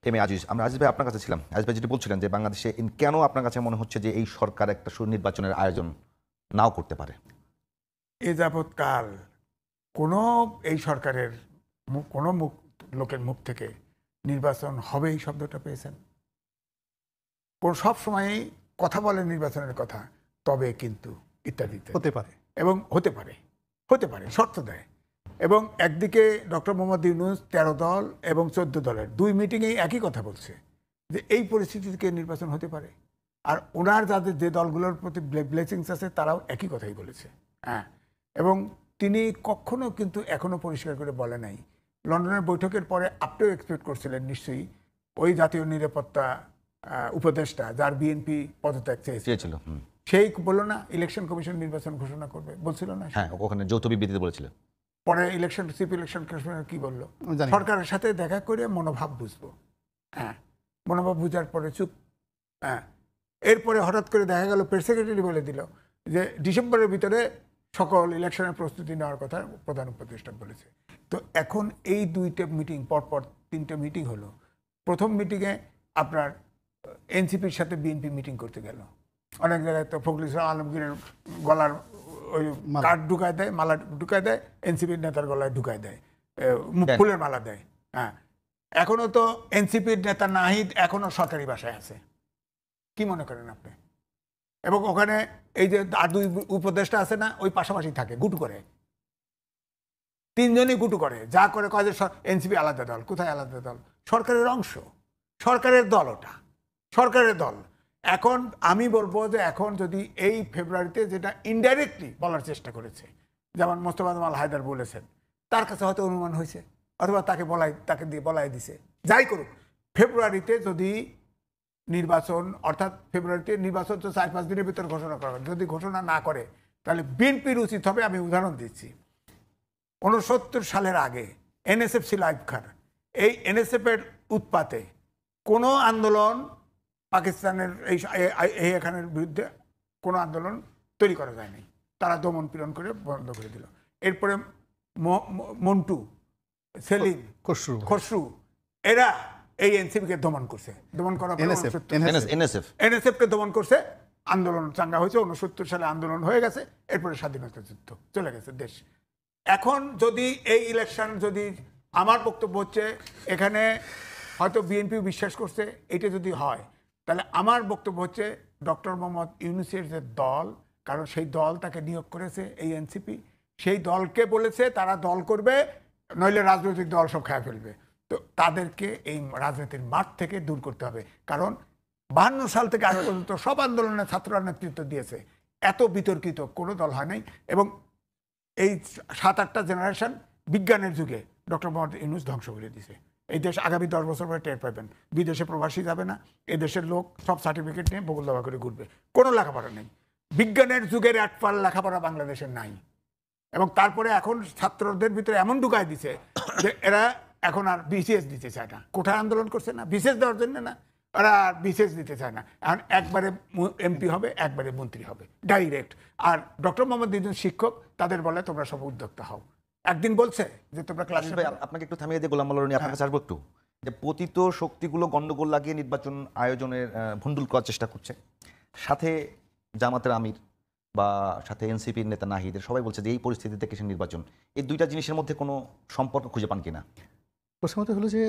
M A Aziz, আমরা আজিজ ভাই আপনার কাছে ছিলাম। আজিজ ভাই যেটি বলছিলেন যে বাংলাদেশে কেন আপনার কাছে মনে হচ্ছে যে এই সরকার একটা নির্বাচনের আয়োজন নাও করতে পারে? এ যাবৎকাল কোনো এই সরকারের কোনো লোকের মুখ থেকে নির্বাচন হবে এই শব্দটা পেয়েছেন? কোন সব সময়ই কথা বলে নির্বাচনের কথা, তবে কিন্তু ইত্যাদিতে হতে পারে এবং হতে পারে শর্ত দেয়। এবং একদিকে ডক্টর মোহাম্মদ ইউনূস 13 দল এবং 14 দলের 2 মিটিংয়েই একই কথা বলছে যে এই পরিস্থিতি থেকে নির্বাচন হতে পারে। আর ওনার যাদের যে দলগুলোর প্রতি ব্লেসিংস আছে তারাও একই কথাই বলেছে। হ্যাঁ, এবং তিনি কখনো কিন্তু এখনো পরিষ্কার করে বলে নাই। লন্ডনের বৈঠকের পরে আপনিও এক্সপেক্ট করছিলেন নিশ্চয়ই ওই জাতীয় নিরাপত্তা উপদেষ্টা যার বিএনপি পদত্যাগ চেয়েছিল, সেই বললো না ইলেকশন কমিশন নির্বাচন ঘোষণা করবে, বলছিল না? হ্যাঁ, ওখানে যৌথ বিবৃতিতে বলেছিল। পরে চিফ ইলেকশন কমিশনার কি বললো, সরকারের সাথে দেখা করে মনোভাব বুঝবো। হ্যাঁ, মনোভাব বুঝার পরে চুপ। হ্যাঁ, এরপরে হঠাৎ করে দেখা গেল প্রেস সেক্রেটারি বলে দিল যে ডিসেম্বরের ভিতরে সকল ইলেকশনের প্রস্তুতি নেওয়ার কথা প্রধান উপদেষ্টা বলেছে। তো এখন এই 2টা মিটিং পরপর 3টে মিটিং হলো। প্রথম মিটিংয়ে আপনার এনসিপির সাথে বিএনপি মিটিং করতে গেল। অনেক জায়গায় তো ফখরুল ইসলাম আলমগীরের গলার ওই কার্ড ঢুকায় দেয়, মালা ঢুকায় দেয়, এনসিপির নেতার গলায় ঢুকায় দেয়, ফুলের মালা দেয়। হ্যাঁ, এখনো তো এনসিপির নেতা নাহিদ এখনো সরকারি বাসায় আছে। কি মনে করেন আপনি? এবং ওখানে এই যে আর 2 উপদেষ্টা আছে না, ওই পাশাপাশি থাকে, গুটু করে 3জনই গুটু করে, যা করে কয় যে এনসিপি আলাদা দল। কোথায় আলাদা দল? সরকারের অংশ, সরকারের দল, ওটা সরকারের দল। এখন আমি বলবো যে এখন যদি এই ফেব্রুয়ারিতে যেটা ইনডাইরেক্টলি বলার চেষ্টা করেছে, যেমন মোস্তফা কামাল হায়দার বলেছেন, তার কাছে হয়তো অনুমান হয়েছে, অথবা তাকে দিয়ে বলাই দিছে। যাই করুক, ফেব্রুয়ারিতে যদি নির্বাচন, অর্থাৎ ফেব্রুয়ারিতে নির্বাচন তো 4-5 দিনের ভিতর ঘোষণা করা, যদি ঘোষণা না করে তাহলে বিএনপির উচিত হবে, আমি উদাহরণ দিচ্ছি, 69 সালের আগে এনএসএফ ছিল আইয়ুব খান। এই এনএসএফ এর উৎপাতে কোনো আন্দোলন পাকিস্তানের এখানের বিরুদ্ধে কোনো আন্দোলন তৈরি করা যায়নি, তারা দমন পীড়ন করে বন্ধ করে দিল। এরপরে মন্টু, সেলিম, খসরু এরা এই এনসিপিকে দমন করছে, দমন করার পরে এনএসএফকে দমন করছে, আন্দোলন চাঙ্গা হয়েছে। 69 সালে আন্দোলন হয়ে গেছে, এরপরে স্বাধীনতা যুদ্ধ চলে গেছে দেশ। এখন যদি এই ইলেকশন, যদি আমার বক্তব্য হচ্ছে এখানে হয়তো বিএনপি বিশ্বাস করছে এটা যদি হয়, তাহলে আমার বক্তব্য হচ্ছে ডক্টর মোহাম্মদ ইউনূসের যে দল, কারণ সেই দল তাকে নিয়োগ করেছে এই এনসিপি, সেই দলকে বলেছে তারা দল করবে, নইলে রাজনৈতিক দল সব খেয়ে ফেলবে। তো তাদেরকে এই রাজনীতির মাঠ থেকে দূর করতে হবে, কারণ 52 সাল থেকে আজ পর্যন্ত সব আন্দোলনে ছাত্ররা নেতৃত্ব দিয়েছে, এত বিতর্কিত কোনো দল হয় নাই। এবং এই 7-8টা জেনারেশন বিজ্ঞানের যুগে ডক্টর মোহাম্মদ ইউনূস ধ্বংস করে দিয়েছে। এই দেশ আগামী 10 বছর পরে টের পাবেন, বিদেশে প্রবাসী যাবে না, এই দেশের লোক সব সার্টিফিকেট নিয়ে বগল দাবা করে ঘুরবে, কোনো লেখাপড়া নেই। বিজ্ঞানের যুগের একপাল লেখাপড়া বাংলাদেশের নাই। এবং তারপরে এখন ছাত্রদের ভিতরে এমন ঢুকাই দিছে যে এরা এখন আর বিসিএস দিতে চায় না। কোঠায় আন্দোলন করছে না বিসিএস দেওয়ার জন্য না, ওরা আর বিসিএস দিতে চায় না। এখন একবারে এমপি হবে, একবারে মন্ত্রী হবে ডাইরেক্ট। আর ডক্টর মোহাম্মদ ইউনূস শিক্ষক, তাদের বলে তোমরা সব উদ্যোক্তা হও। একদিন বলছে যে তোমরা ক্লাস। আপনাকে একটু থামিয়ে দিয়ে গোলাম মোল্লা রনি আপনার কাছে আসবো একটু, যে পতিত শক্তিগুলো গন্ডগোল লাগিয়ে নির্বাচন আয়োজনের ভণ্ডুল করার চেষ্টা করছে, সাথে জামাতের আমির বা সাথে এনসিপির নেতা নাহিদের সবাই বলছে যে এই পরিস্থিতিতে কিসের নির্বাচন, এই দুইটা জিনিসের মধ্যে কোনো সম্পর্ক খুঁজে পান কিনা? প্রথমত হলো যে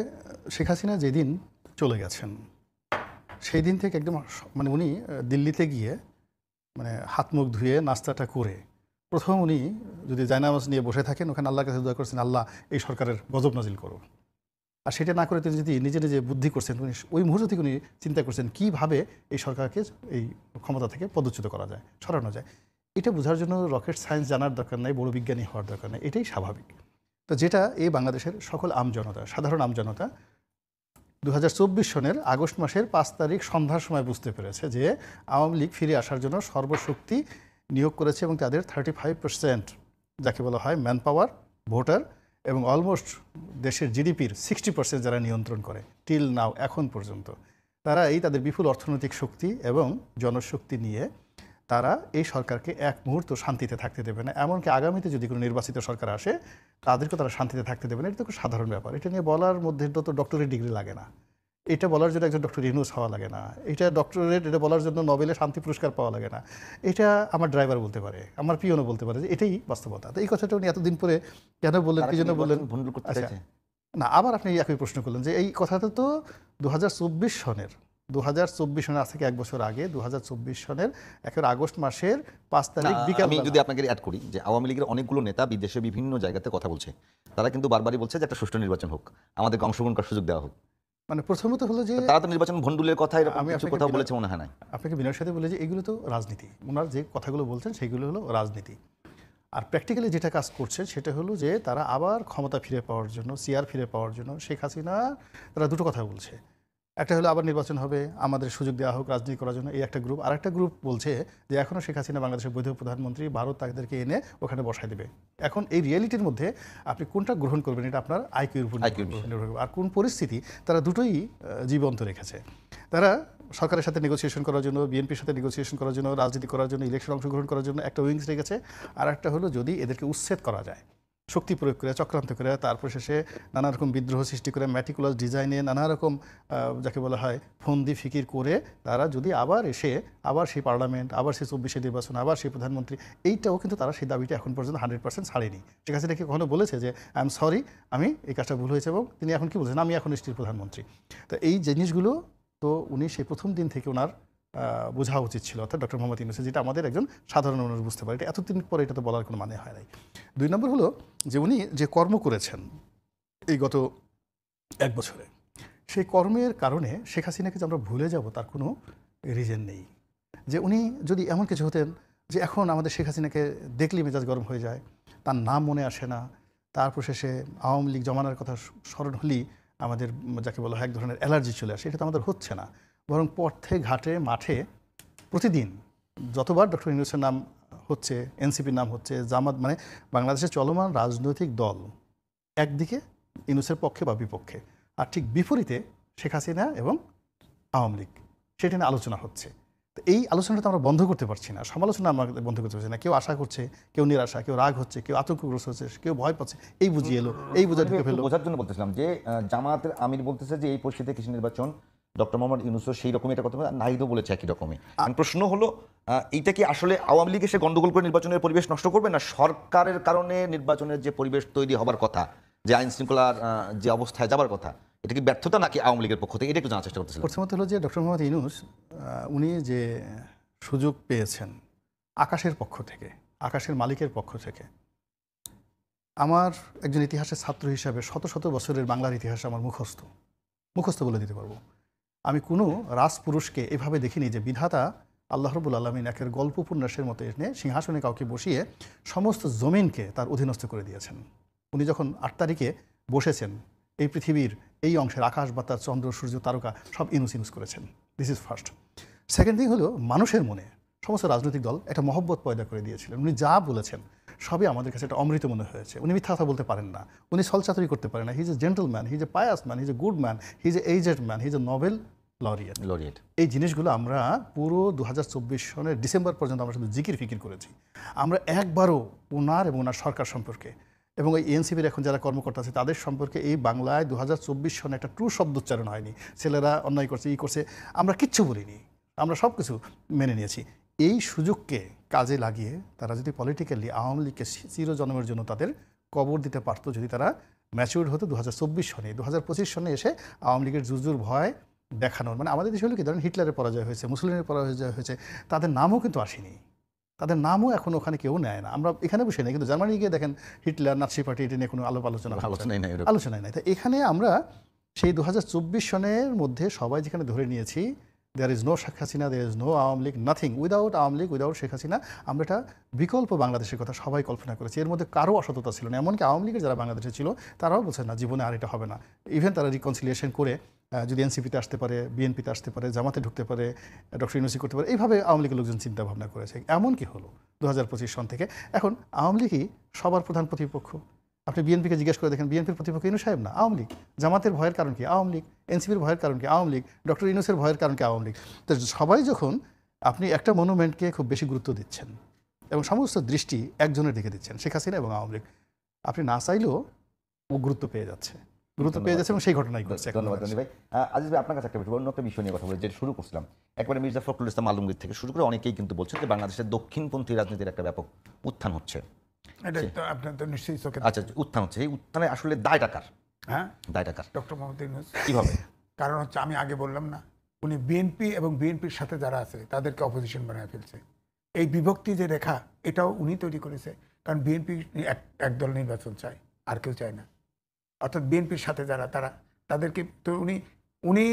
শেখ হাসিনা যেদিন চলে গেছেন সেই দিন থেকে একদম মানে উনি দিল্লিতে গিয়ে মানে হাত মুখ ধুয়ে নাস্তাটা করে প্রথম উনি যদি জায়নামাজ নিয়ে বসে থাকেন, ওখানে আল্লাহর কাছে দোয়া করছেন আল্লাহ এই সরকারের গজব নাজিল করো। আর সেটা না করে তিনি যদি নিজে নিজে বুদ্ধি করছেন, উনি ওই মুহূর্ত থেকে উনি চিন্তা করছেন কীভাবে এই সরকারকে এই ক্ষমতা থেকে পদচ্যুত করা যায়, সরানো যায়। এটা বোঝার জন্য রকেট সায়েন্স জানার দরকার নাই, বড় বিজ্ঞানী হওয়ার দরকার নেই, এটাই স্বাভাবিক। তো যেটা এই বাংলাদেশের সকল আমজনতা, সাধারণ আমজনতা 2024 সনের আগস্ট মাসের 5 তারিখ সন্ধ্যার সময় বুঝতে পেরেছে যে আওয়ামী লীগ ফিরে আসার জন্য সর্বশক্তি নিয়োগ করেছে এবং তাদের 35% যাকে বলা হয় ম্যান পাওয়ার, ভোটার এবং অলমোস্ট দেশের জিডিপির 60% যারা নিয়ন্ত্রণ করে টিল নাও, এখন পর্যন্ত তারা এই তাদের বিপুল অর্থনৈতিক শক্তি এবং জনশক্তি নিয়ে তারা এই সরকারকে এক মুহূর্ত শান্তিতে থাকতে দেবে না। এমনকি আগামীতে যদি কোনো নির্বাচিত সরকার আসে তাদেরকে তারা শান্তিতে থাকতে দেবে না। এটা তো খুব সাধারণ ব্যাপার, এটা নিয়ে বলার মধ্যে তো ডক্টরেট ডিগ্রি লাগে না। এটা বলার জন্য একজন ডক্টর ইউনূস হওয়া লাগে না, এটা ডক্টরেট এটা বলার জন্য নোবেলের শান্তি পুরস্কার পাওয়া লাগে না, এটা আমার ড্রাইভার বলতে পারে, আমার পিয়নও বলতে পারে যে এটাই বাস্তবতা। তো এই কথাটা উনি এতদিন পরে কেন বললেন, কি জন্য বললেন? ভণ্ডুল করতে আচ্ছা, চাইছে? না আবার আপনি একই প্রশ্ন করলেন যে এই কথাটা তো 2024 সনের 2024 সনের আজ থেকে 1 বছর আগে 2024 সনের 1 আগস্ট মাসের 5 তারিখ বিকাল। আমি যদি আপনাকে অ্যাড করি যে আওয়ামী লীগের অনেকগুলো নেতা বিদেশে বিভিন্ন জায়গাতে কথা বলছে, তারা কিন্তু বারবারই বলছে যে একটা সুষ্ঠু নির্বাচন হোক, আমাদেরকে অংশগ্রহণ করার সুযোগ দেওয়া হোক। মানে প্রথমত হলো যে তারা তো নির্বাচন ভণ্ডুলের কথা এরকম আমি কিছু আপনাকে কথা বিনা- বলেছে মনে হয় না। আপনাকে বিনয়ের সাথে বলে যে এগুলো তো রাজনীতি, ওনার যে কথাগুলো বলছেন সেগুলো হলো রাজনীতি। আর প্র্যাকটিক্যালি যেটা কাজ করছে সেটা হলো যে তারা আবার ক্ষমতা ফিরে পাওয়ার জন্য, সিআর ফিরে পাওয়ার জন্য শেখ হাসিনা, তারা দুটো কথা বলছে। একটা হলো আবার নির্বাচন হবে, আমাদের সুযোগ দেওয়া হোক রাজনীতি করার জন্য, এই একটা গ্রুপ। আর একটা গ্রুপ বলছে যে এখনও শেখ হাসিনা বাংলাদেশের বৈধ প্রধানমন্ত্রী, ভারত তাদেরকে এনে ওখানে বসায় দেবে। এখন এই রিয়েলিটির মধ্যে আপনি কোনটা গ্রহণ করবেন এটা আপনার আইকিউর উপর নির্ভর করবে। আর কোন পরিস্থিতি, তারা দুটোই জীবন্ত রেখেছে। তারা সরকারের সাথে নেগোসিয়েশন করার জন্য, বিএনপির সাথে নেগোসিয়েশন করার জন্য, রাজনীতি করার জন্য, ইলেকশন অংশগ্রহণ করার জন্য একটা উইংস রেখেছে। আর একটা হলো যদি এদেরকে উচ্ছেদ করা যায় শক্তি প্রয়োগ করে, চক্রান্ত করে, তারপর শেষে নানা রকম বিদ্রোহ সৃষ্টি করে, ম্যাটিকুলাস ডিজাইনে নানা রকম যাকে বলা হয় ফন্দি ফিকির করে তারা যদি আবার এসে আবার সেই পার্লামেন্ট, আবার সেই 24 নির্বাচন, আবার সেই প্রধানমন্ত্রী, এইটাও কিন্তু তারা সেই দাবিটা এখন পর্যন্ত 100% ছাড়েনি। ঠিক আছে, দেখে কখনো বলেছে যে আই এম সরি, আমি এই কাজটা ভুল হয়েছে, এবং তিনি এখন কি বলছেন, আমি এখন স্টিল প্রধানমন্ত্রী। তো এই জিনিসগুলো তো উনি সেই প্রথম দিন থেকে ওনার বোঝা উচিত ছিল, অর্থাৎ ডক্টর মোহাম্মদ ইউনূসের, যেটা আমাদের একজন সাধারণ মানুষ বুঝতে পারে। এটা এতদিন পরে এটা তো বলার কোনো মানে হয় নাই। 2 নম্বর হলো যে উনি যে কর্ম করেছেন এই গত 1 বছরে, সেই কর্মের কারণে শেখ হাসিনাকে যে আমরা ভুলে যাব তার কোনো রিজন নেই। যে উনি যদি এমন কিছু হতেন যে এখন আমাদের শেখ হাসিনাকে দেখলেই মেজাজ গরম হয়ে যায়, তার নাম মনে আসে না, তারপর শেষে আওয়ামী লীগ জমানার কথা স্মরণ হলেই আমাদের যাকে বলা হয় এক ধরনের অ্যালার্জি চলে আসে, এটা তো আমাদের হচ্ছে না। বরং পথে ঘাটে মাঠে প্রতিদিন যতবার ডক্টর ইউনূসের নাম হচ্ছে, এনসিপির নাম হচ্ছে, জামাত, মানে বাংলাদেশের চলমান রাজনৈতিক দল একদিকে ইউনূসের পক্ষে বা বিপক্ষে, আর ঠিক বিপরীতে শেখ হাসিনা এবং আওয়ামী লীগ, সেটা নিয়ে আলোচনা হচ্ছে। তো এই আলোচনাটা আমরা বন্ধ করতে পারছি না, সমালোচনা আমরা বন্ধ করতে পারছি না। কেউ আশা করছে, কেউ নিরাশা, কেউ রাগ হচ্ছে, কেউ আতঙ্কগ্রস্ত হচ্ছে, কেউ ভয় পাচ্ছে, এই বুঝিয়ে এলো, এই বুঝা ঢুকে ফেললো। বোঝার জন্য বলতেছিলাম যে জামায়াতের আমির বলতেছে যে এই পরিস্থিতিতে কৃষি নির্বাচন ডক্টর মোহাম্মদ ইউনূসও সেই রকমই এটা করতে হবে, নাহিদও বলেছে একই রকমই। প্রশ্ন হলো এইটা কি আসলে আওয়ামী লীগ এসে গন্ডগোল করে নির্বাচনের পরিবেশ নষ্ট করবে, না সরকারের কারণে নির্বাচনের যে পরিবেশ তৈরি হবার কথা, যে আইন শৃঙ্খলার যে অবস্থায় যাবার কথা, এটা কি ব্যর্থতা নাকি আওয়ামী লীগের পক্ষ থেকে, এটা একটু জানার চেষ্টা করতেছিলাম। প্রথমত হলো যে ডক্টর মোহাম্মদ ইউনূস উনি যে সুযোগ পেয়েছেন আকাশের পক্ষ থেকে, আকাশের মালিকের পক্ষ থেকে। আমার একজন ইতিহাসের ছাত্র হিসাবে শত শত বছরের বাংলার ইতিহাস আমার মুখস্থ বলে দিতে পারবো। আমি কোনো রাজপুরুষকে এভাবে দেখিনি যে বিধাতা আল্লাহ রাব্বুল আলামিন একের গল্প উপন্যাসের মতো এনে সিংহাসনে কাউকে বসিয়ে সমস্ত জমিনকে তার অধীনস্থ করে দিয়েছেন। উনি যখন 8 তারিখে বসেছেন, এই পৃথিবীর এই অংশের আকাশ বাতাস চন্দ্র সূর্য তারকা সব ইউনূস করেছেন। This is first. Second thing হলো মানুষের মনে সমস্ত রাজনৈতিক দল একটা মহব্বত পয়দা করে দিয়েছিলেন। উনি যা বলেছেন সবই আমাদের কাছে একটা অমৃত মনে হয়েছে। উনি মিথ্যা কথা বলতে পারেন না, উনি ছলচাতুরি করতে পারেন না। He is a gentleman, he is a pious man, he is a good man, he is a aged man, he is a Nobel laureate. এই জিনিসগুলো আমরা পুরো 2024 সনের ডিসেম্বর পর্যন্ত আমরা শুধু জিকির ফিকির করেছি। আমরা একবারও ওনার এবং ওনার সরকার সম্পর্কে এবং এই এনসিপির এখন যারা কর্মকর্তা আছে তাদের সম্পর্কে এই বাংলায় 2024 সনে একটা ট্রু শব্দ উচ্চারণ হয়নি। ছেলেরা অন্যায় করছে, ই করছে, আমরা কিচ্ছু বলিনি, আমরা সব কিছু মেনে নিয়েছি। এই সুযোগকে কাজে লাগিয়ে তারা যদি পলিটিক্যালি আওয়ামী লীগকে চিরজন্মের জন্য তাদের কবর দিতে পারতো, যদি তারা ম্যাচিউরড হতো 2024 সনে, 2025 সনে এসে আওয়ামী লীগের জুজুর ভয় দেখানোর, মানে আমাদের দেশে হলো কি ধরেন হিটলারের পরাজয় হয়েছে, মুসলিমের পরাজয় হয়েছে, তাদের নামও কিন্তু আসেনি, তাদের নামও এখন ওখানে কেউ নেয় না। আমরা এখানে বসে নেই, কিন্তু জার্মানি গিয়ে দেখেন হিটলার নাৎসি পার্টি এটা নিয়ে কোনো আলোচনাই নাই। তাই এখানে আমরা সেই 2024 সনের মধ্যে সবাই যেখানে ধরে নিয়েছি there is no Sheikh Hasina, there is no Awami League, nothing, without Awami League, without Sheikh Hasina, আমরা একটা বিকল্প বাংলাদেশের কথা সবাই কল্পনা করেছি। এর মধ্যে কারো অসততা ছিল না, এমনকি আওয়ামী লীগের যারা বাংলাদেশে ছিল তারাও বলছেন না জীবনে আর এটা হবে না। ইভেন তারা রিকনসিলিয়েশন করে যদি এনসিপিতে আসতে পারে, বিএনপিতে আসতে পারে, জামাতে ঢুকতে পারে, ডক্টর ইউনূস করতে পারে, এইভাবে আওয়ামী লীগের লোকজন চিন্তা ভাবনা করেছে। এমন কি হলো 2025 সন থেকে এখন আওয়ামী লীগই সবার প্রধান প্রতিপক্ষ। আপনি বিএনপিকে জিজ্ঞেস করে দেখেন, বিএনপির প্রতিপক্ষ ইউনূস সাহেব না, আওয়ামী লীগ। জামাতের ভয়ের কারণ কি? আওয়ামী লীগ। এনসিপির ভয়ের কারণ কি? আওয়ামী লীগ। ডক্টর ইউনূসের ভয়ের কারণ কি? আওয়ামী লীগ। তো সবাই যখন আপনি একটা মনুমেন্টকে খুব বেশি গুরুত্ব দিচ্ছেন এবং সমস্ত দৃষ্টি একজনের দিকে দিচ্ছেন, শেখ হাসিনা এবং আওয়ামী লীগ, আপনি না চাইলেও ও গুরুত্ব পেয়ে যাচ্ছে। গুরুত্ব পেয়ে যাচ্ছে এবং সেই ঘটনাই ঘটছে এখন ধন্যবাদ বাংলাদেশে। ধনী ভাই। আজিজ ভাই, আপনার কাছে একটা বিষয়, অন্য একটা বিষয় নিয়ে কথা বলে যেটা শুরু করছিলাম, একবারে মির্জা ফখরুল ইসলাম আলমগীর থেকে শুরু করে অনেকেই কিন্তু বলছেন যে বাংলাদেশের দক্ষিণপন্থী রাজনীতির একটা ব্যাপক উত্থান হচ্ছে। এটা তো আপনার তো নিশ্চয়ই চোখে আচ্ছা, উত্থান হচ্ছে, এই উত্থানে আসলে দায় টাকার, হ্যাঁ দায় টাকার ডক্টর মোহাম্মদ ইউনূস। কিভাবে? কারণ হচ্ছে আমি আগে বললাম না, উনি বিএনপি এবং বিএনপির সাথে যারা আছে তাদেরকে অপোজিশন বানায় ফেলছে। এই বিভক্তি যে রেখা, এটাও উনি তৈরি করেছে। কারণ বিএনপি একদল নির্বাচন চায়, আর কেউ চায় না। অর্থাৎ বিএনপির সাথে যারা তারা, তাদেরকে তো উনি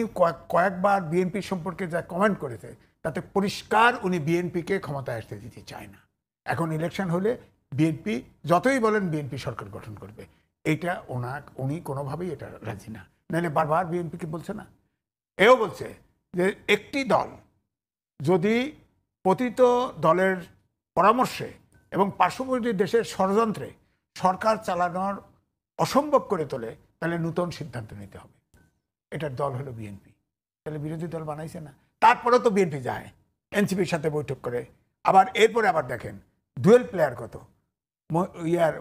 কয়েকবার বিএনপি সম্পর্কে যা কমেন্ট করেছে তাতে পরিষ্কার উনি বিএনপিকে ক্ষমতায় আসতে দিতে চায় না। এখন ইলেকশন হলে বিএনপি যতই বলেন বিএনপি সরকার গঠন করবে, এইটা উনি কোনোভাবেই এটা রাজি না। নাহলে বারবার বিএনপিকে বলছে না, এও বলছে যে একটি দল যদি পতিত দলের পরামর্শে এবং পার্শ্ববর্তী দেশের ষড়যন্ত্রে সরকার চালানোর অসম্ভব করে তোলে, তাহলে নূতন সিদ্ধান্ত নিতে হবে। এটার দল হলো বিএনপি। তাহলে বিরোধী দল বানাইছে না। তারপরেও তো বিএনপি যায় এনসিপির সাথে বৈঠক করে। আবার এরপরে আবার দেখেন ডুয়েল প্লেয়ার কত, ইয়ার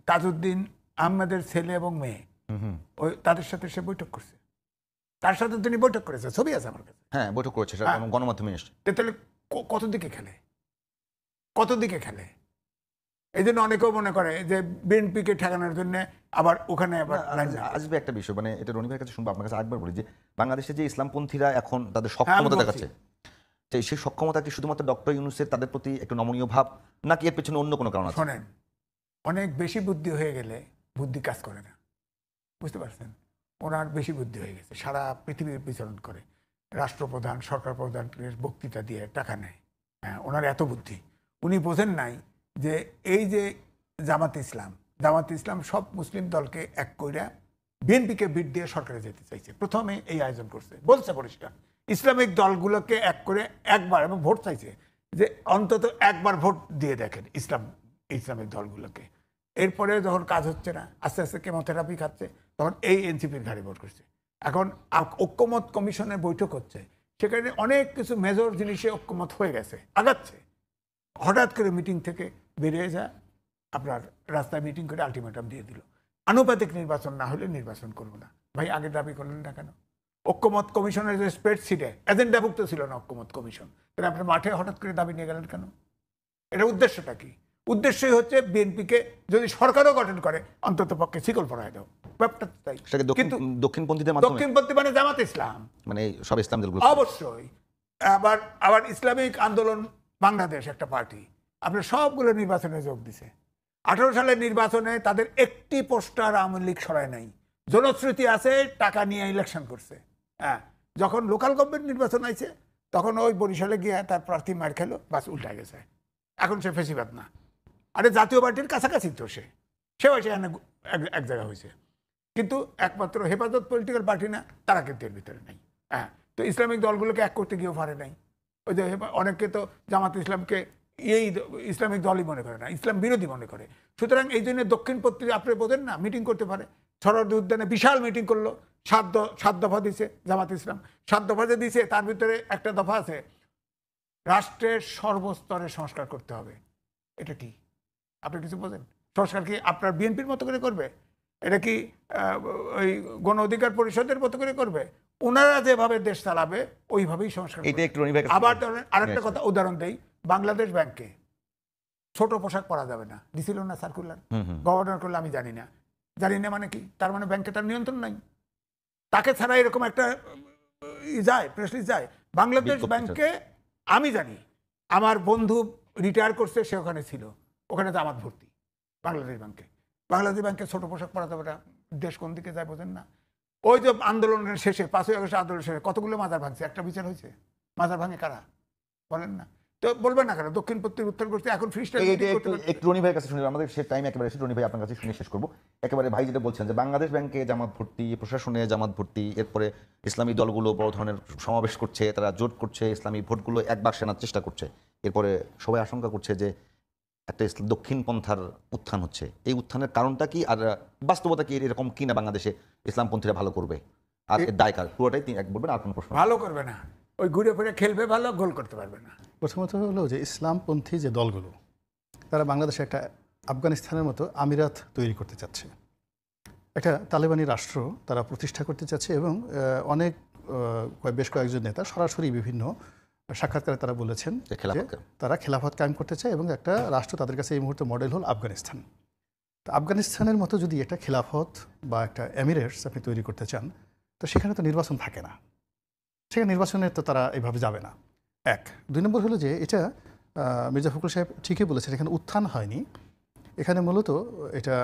তাজউদ্দিন আহমেদের ছেলে এবং মেয়ে, ওই তাদের সাথে সে বৈঠক করছে, তার সাথে তিনি বৈঠক করেছে, ছবি আছে আমার কাছে। হ্যাঁ, বৈঠক করেছে, সেটা গণমাধ্যমে এসছে। তাহলে কত দিকে খেলে, কত দিকে খেলে? এই জন্য অনেকেও মনে করে যে বিএনপিকে ঠেকানোর জন্য আবার ওখানে আবার আসবে একটা বিষয়, মানে এটা রনি ভাইয়ের কাছে শুনবো, আপনার কাছে একবার বলি যে বাংলাদেশে যে ইসলামপন্থীরা এখন তাদের সক্ষমতা দেখাচ্ছে, সেই সক্ষমতা কি শুধুমাত্র ডক্টর ইউনূসের তাদের প্রতি একটু নমনীয় ভাব, নাকি এর পেছনে অন্য কোনো কারণ আছে? শোনেন, অনেক বেশি বুদ্ধি হয়ে গেলে বুদ্ধি কাজ করে না, বুঝতে পারছেন? ওনার বেশি বুদ্ধি হয়ে গেছে, সারা পৃথিবীর বিচরণ করে, রাষ্ট্রপ্রধান সরকার প্রধানের বক্তৃতা দিয়ে টাকা নেয়। হ্যাঁ, ওনার এত বুদ্ধি। উনি বোঝেন নাই যে এই যে জামাত ইসলাম সব মুসলিম দলকে এক কইরা বিএনপিকে বিট দিয়ে সরকারে যেতে চাইছে। প্রথমে এই আয়োজন করছে, বলছে পরিষ্কার ইসলামিক দলগুলোকে এক করে একবার, এবং ভোট চাইছে যে অন্তত একবার ভোট দিয়ে দেখেন ইসলামিক দলগুলোকে। এরপরে যখন কাজ হচ্ছে না, আস্তে আস্তে কেমোথেরাপি খাচ্ছে, তখন এই এনসিপির ঘাড়ে ভোট করছে। এখন ঐক্যমত কমিশনের বৈঠক হচ্ছে, সেখানে অনেক কিছু মেজর জিনিসে ঐক্যমত হয়ে গেছে, আগাচ্ছে। হঠাৎ করে মিটিং থেকে বেরিয়ে যায়, আপনার রাস্তায় মিটিং করে আলটিমেটাম দিয়ে দিল, আনুপাতিক নির্বাচন না হলে নির্বাচন করবো না। ভাই, আগে দাবি করলেন না কেন? ঐক্যমত কমিশনের যে স্প্রেডশিটে এজেন্ডাভুক্ত ছিল না ঐক্যমত কমিশন, তাহলে আপনি মাঠে হঠাৎ করে দাবি নিয়ে গেলেন কেন? এটার উদ্দেশ্যটা কি? উদ্দেশ্যই হচ্ছে বিএনপিকে যদি সরকারও গঠন করে অন্তত পক্ষে শিকল পরায় দাও, ব্যাপারটা তাই। কিন্তু দক্ষিণপন্থীদের মাধ্যমে, দক্ষিণপন্থী মানে জামাত ইসলাম, মানে সব ইসলাম দলগুলো অবশ্যই। আবার ইসলামিক আন্দোলন বাংলাদেশ একটা পার্টি, আপনার সবগুলো নির্বাচনে যোগ দিছে। 18 সালের নির্বাচনে তাদের একটি পোস্টার আওয়ামী লীগ সরায় নাই। জনশ্রুতি আছে টাকা নিয়ে ইলেকশন করছে। হ্যাঁ, যখন লোকাল গভর্নমেন্ট নির্বাচন আইছে তখন ওই বরিশালে গিয়ে তার প্রার্থী মার খেলো, বাস উল্টা গেছে। এখন সে ফেসিবাদ না, আরে জাতীয় পার্টির কাছাকাছি তো সেও সেখানে এক জায়গা হয়েছে। কিন্তু একমাত্র হেফাজত পলিটিক্যাল পার্টি না, তারা কিন্তু এর ভিতরে নাই। হ্যাঁ, তো ইসলামিক দলগুলোকে এক করতে গিয়েও পারে নাই। ওই যে অনেকে তো জামাত ইসলামকে এই ইসলামিক দলই মনে করে না, ইসলাম বিরোধী মনে করে। সুতরাং এই জন্য দক্ষিণপন্থী, আপনি বোঝেন না, মিটিং করতে পারে। সরোয়ার্দী উদ্যানে বিশাল মিটিং করলো, 7 দফা দিছে জামাত ইসলাম। 7 দফা যে দিছে তার ভিতরে একটা দফা আছে রাষ্ট্রের সর্বস্তরে সংস্কার করতে হবে। এটা কি আপনি কিছু বোঝেন? সংস্কার কি আপনার বিএনপির মতো করে করবে? এটা কি ওই গণ অধিকার পরিষদের মতো করে করবে? ওনারা যেভাবে দেশ চালাবে ওইভাবেই সংস্কার। আবার আরেকটা কথা উদাহরণ দেই, বাংলাদেশ ব্যাংকে ছোট পোশাক পরা যাবে না দিছিল না সার্কুলার, গভর্নর করলে। আমি জানি না মানে কি? তার মানে ব্যাংকে তার নিয়ন্ত্রণ নাই, তাকে ছাড়া এরকম একটা যায়, প্রেসলিস্ট যায়। বাংলাদেশ ব্যাংকে আমি জানি, আমার বন্ধু রিটায়ার করছে, সে ওখানে ছিল, ওখানে জামাত ভর্তি। বাংলাদেশ ব্যাংকে ছোট পোশাক পরা যাবে না। দেশ কোন দিকে যায় বোঝেন না? ওই যে আন্দোলনের শেষে 5ই আগস্ট আন্দোলনের শেষে কতগুলো মাজার ভাঙছে, একটা বিচার হয়েছে? মাজার ভাঙে কারা বলেন না? তো বলবেন না কেন দক্ষিণপন্থীর উত্তর করতে এখন একটু রনি ভাইয়ের কাছে শুনি, আমাদের সে টাইম একেবারে এসে রনি ভাই আপনার কাছে শুনে শেষ করবো। একেবারে ভাই যেটা বলছেন যে বাংলাদেশ ব্যাংকে জামাত ভর্তি, প্রশাসনে জামাত ভর্তি, এরপরে ইসলামী দলগুলো বড় ধরনের সমাবেশ করছে, তারা জোট করছে, ইসলামী ভোটগুলো এক বাক্সে আনার চেষ্টা করছে। এরপরে সবাই আশঙ্কা করছে যে একটা দক্ষিণ পন্থার উত্থান হচ্ছে। এই উত্থানের কারণটা কি, আর বাস্তবতা কি এরকম কি না বাংলাদেশে ইসলামপন্থীরা ভালো করবে, আর দায়কার পুরোটাই এক বলবেন। আর কোন প্রশ্ন? ভালো করবে না, ওই ঘুরে ফিরে খেলবে ভালো, গোল করতে পারবে না। প্রথমত হলো যে ইসলামপন্থী যে দলগুলো, তারা বাংলাদেশে একটা আফগানিস্তানের মতো আমিরাত তৈরি করতে চাচ্ছে। একটা তালেবানি রাষ্ট্র তারা প্রতিষ্ঠা করতে চাচ্ছে এবং বেশ কয়েকজন নেতা সরাসরি বিভিন্ন সাক্ষাৎকারে তারা বলেছেন যে খেলাফত যে তারা খেলাফত কায়েম করতে চায় এবং একটা রাষ্ট্র তাদের কাছে এই মুহূর্তে মডেল হল আফগানিস্তান। তো আফগানিস্তানের মতো যদি একটা খেলাফত বা একটা এমিরেটস আপনি তৈরি করতে চান, তো সেখানে তো নির্বাচন থাকে না, সেখানে নির্বাচনে তো তারা এইভাবে যাবে না। এক। 2 নম্বর হলো যে এটা মির্জা ফখরুল সাহেব ঠিকই বলেছেন, এখানে উত্থান হয়নি, এখানে মূলত এটা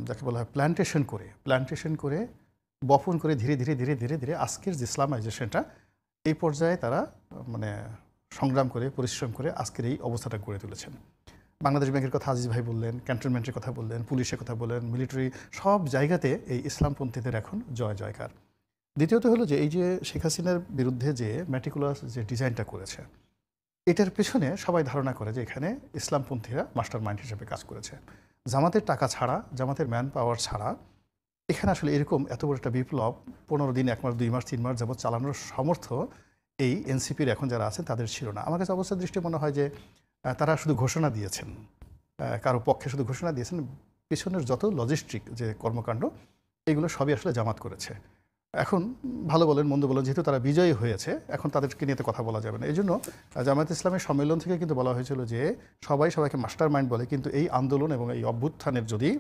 যাকে বলা হয় প্ল্যান্টেশন করে বপন করে ধীরে ধীরে ধীরে ধীরে ধীরে আজকের যে ইসলামাইজেশনটা এই পর্যায়ে তারা মানে সংগ্রাম করে পরিশ্রম করে আজকের এই অবস্থাটা গড়ে তুলেছেন। বাংলাদেশ ব্যাংকের কথা আজিজ ভাই বললেন, ক্যান্টনমেন্টের কথা বললেন, পুলিশের কথা বললেন, মিলিটারি, সব জায়গাতে এই ইসলামপন্থীদের এখন জয় জয়কার। দ্বিতীয়ত হলো যে এই যে শেখ হাসিনার বিরুদ্ধে যে ম্যাটিকুলাস যে ডিজাইনটা করেছে, এটার পেছনে সবাই ধারণা করে যে এখানে ইসলামপন্থীরা মাস্টার মাইন্ড হিসেবে কাজ করেছে। জামাতের টাকা ছাড়া, জামাতের ম্যান পাওয়ার ছাড়া এখানে আসলে এরকম এত বড় একটা বিপ্লব 15 দিন, 1 মাস, 2 মাস, 3 মাস যাবত চালানোর সামর্থ্য এই এনসিপির এখন যারা আছেন তাদের ছিল না। আমার কাছে অবস্থার দৃষ্টি মনে হয় যে তারা শুধু ঘোষণা দিয়েছেন, কারো পক্ষে শুধু ঘোষণা দিয়েছেন, পিছনের যত লজিস্টিক যে কর্মকাণ্ড এগুলো সবই আসলে জামাত করেছে। এখন ভালো বলেন মন্দ বলেন, যেহেতু তারা বিজয়ী হয়েছে এখন তাদেরকে নিয়ে তো কথা বলা যাবে না। এই জন্য জামায়াত ইসলামের সম্মেলন থেকে কিন্তু বলা হয়েছিল যে সবাই সবাইকে মাস্টার মাইন্ড বলে, কিন্তু এই আন্দোলন এবং এই অভ্যুত্থানের যদি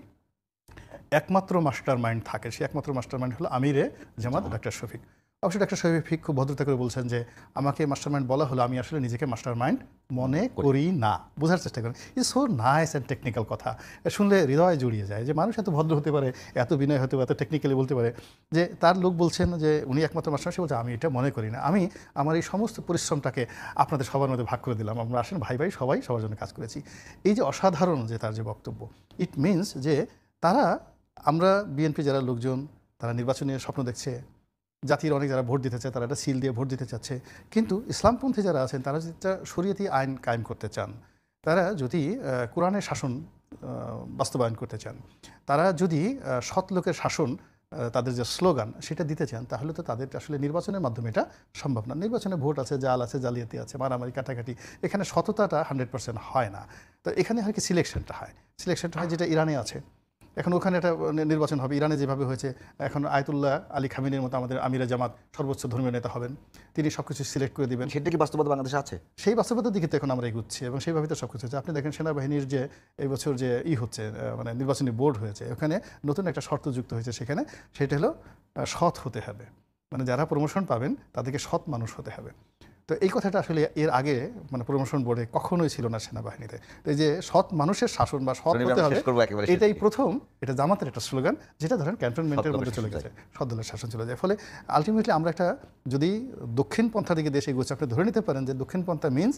একমাত্র মাস্টার মাইন্ড থাকে, সেই একমাত্র মাস্টার মাইন্ড হলো আমিরে জামাত ডক্টর শফিক। অবশ্যই ডক্টর শফিক খুব ভদ্রতা করে বলছেন যে আমাকে মাস্টার মাইন্ড বলা হলো, আমি আসলে নিজেকে মাস্টার মাইন্ড মনে করি না। বোঝার চেষ্টা করেন, it's so nice and technical কথা, শুনলে হৃদয় জড়িয়ে যায় যে মানুষ এত ভদ্র হতে পারে, এত বিনয় হতে পারে, এত টেকনিক্যালি বলতে পারে যে তার লোক বলছেন যে উনি একমাত্র মাস্টার, সে বলছে আমি এটা মনে করি না, আমি আমার এই সমস্ত পরিশ্রমটাকে আপনাদের সবার মধ্যে ভাগ করে দিলাম, আমরা আসেন ভাই ভাই সবাই সবার জন্য কাজ করেছি। এই যে অসাধারণ যে তার যে বক্তব্য, ইট মিনস যে তারা, আমরা বিএনপি যারা লোকজন তারা নির্বাচনের স্বপ্ন দেখছে, জাতির অনেক যারা ভোট দিতে চায় তারা একটা সিল দিয়ে ভোট দিতে চাচ্ছে, কিন্তু ইসলামপন্থী যারা আছেন তারা যদি একটা শরীয়তি আইন কায়েম করতে চান, তারা যদি কোরআনের শাসন বাস্তবায়ন করতে চান, তারা যদি সৎ লোকের শাসন তাদের যে স্লোগান সেটা দিতে চান, তাহলে তো তাদের আসলে নির্বাচনের মাধ্যমে এটা সম্ভব না। নির্বাচনে ভোট আছে, জাল আছে, জালিয়াতি আছে, মারামারি কাটাকাটি, এখানে সততাটা 100% হয় না। তো এখানে হয় কি সিলেকশনটা হয় যেটা ইরানে আছে। এখন ওখানে একটা নির্বাচন হবে, ইরানে যেভাবে হয়েছে, এখন আয়াতুল্লাহ আলী খামিনের মতো আমাদের আমিরে জামাত সর্বোচ্চ ধর্মীয় নেতা হবেন, তিনি সব কিছু সিলেক্ট করে দিবেন। সেটা কি বাস্তবতা বাংলাদেশে আছে? সেই বাস্তবতার দিকে তো এখন আমরা এগুচ্ছি এবং সেইভাবে তো সব কিছু হচ্ছে। আপনি দেখেন সেনাবাহিনীর যে এই বছর যে হচ্ছে মানে নির্বাচনী বোর্ড হয়েছে, ওখানে নতুন একটা শর্ত যুক্ত হয়েছে, সেখানে সেটা হলো সৎ হতে হবে, মানে যারা প্রমোশন পাবেন তাদেরকে সৎ মানুষ হতে হবে। তো এই কথাটা আসলে এর আগে মানে প্রমোশন বোর্ডে কখনোই ছিল না সেনাবাহিনীতে। তো এই যে সৎ মানুষের শাসন বা সৎ হতে হবে, এটাই প্রথম, এটা জামাতের একটা স্লোগান, যেটা ধরেন ক্যান্টনমেন্টের মধ্যে চলে গেছে, সৎ দলের শাসন চলে যায়। ফলে আলটিমেটলি আমরা একটা যদি দক্ষিণ পন্থা দিকে দেশে এগোচ্ছে, আপনি ধরে নিতে পারেন যে দক্ষিণ পন্থা মিনস